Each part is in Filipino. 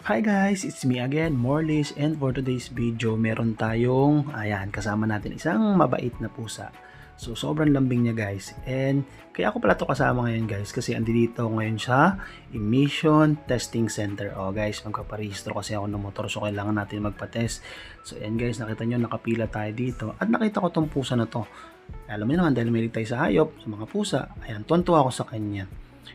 Hi guys, it's me again, Morlis, and for today's video, meron tayong, kasama natin isang mabait na pusa. So, sobrang lambing niya guys. And kaya ako pala to kasama ngayon guys, kasi andito ngayon sa Emission Testing Center. Oh guys, magpaparehistro kasi ako ng motor, so kailangan natin magpa-test. So, ayan guys, nakita nyo, nakapila tayo dito. At nakita ko tong pusa na to. Alam mo naman, dahil may tayo sa hayop, sa mga pusa, ayan, tonto ako sa kanya.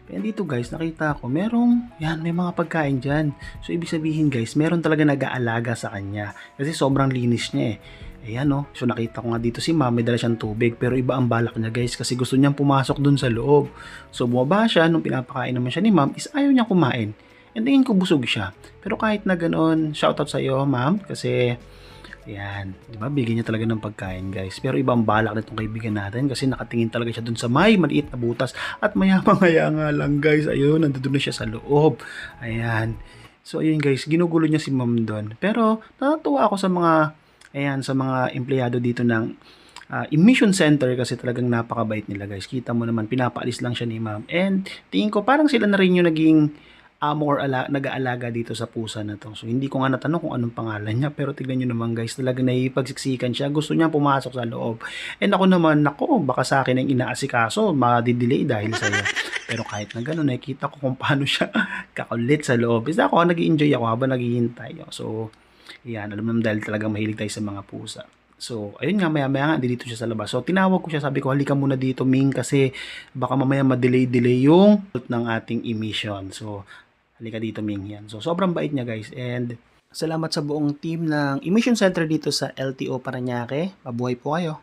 Kaya dito guys, nakita ko, may mga pagkain dyan. So, ibig sabihin guys, meron talaga nag-aalaga sa kanya. Kasi sobrang linis niya eh. Ayan no. So, nakita ko nga dito si ma'am, may dala siyang tubig. Pero iba ang balak niya guys, kasi gusto niyang pumasok dun sa loob. So, bumaba siya, nung pinapakain naman siya ni ma'am, is ayaw niyang kumain. And tingin ko busog siya. Pero kahit na ganoon, shoutout sa iyo ma'am, kasi ayan, di ba? Bigyan niya talaga ng pagkain, guys. Pero ibang balak nitong kaibigan natin kasi nakatingin talaga siya dun sa may maliit na butas at maya-maya nga lang, guys. Ayun, nandun na siya sa loob. Ayan. So, ayun, guys. Ginugulo niya si ma'am doon. Pero, natutuwa ako sa sa mga empleyado dito ng emission center kasi talagang napakabait nila, guys. Kita mo naman, pinapaalis lang siya ni ma'am. And, tingin ko, parang sila na rin yung naging amo or nag-aalaga dito sa pusa na to. So, hindi ko nga natanong kung anong pangalan niya. Pero tignan nyo naman guys, talagang naipagsiksikan siya. Gusto niya pumasok sa loob. And ako naman, baka sa akin ang inaasikaso, madidelay dahil sa iyo. Pero kahit na gano'n, nakikita ko kung paano siya kakulit sa loob. Isa ako, nag-enjoy ako habang naghihintay. So, yan, alam naman dahil talagang mahilig tayo sa mga pusa. So, ayun nga, maya-maya nga, dito siya sa labas. So, tinawag ko siya, sabi ko, halika muna dito, Ming, kasi baka mamaya ma-delay yung ng ating emission. So, halika dito, Ming. Yan. So, sobrang bait niya, guys. And salamat sa buong team ng Emission Center dito sa LTO Parañaque. Mabuhay po kayo.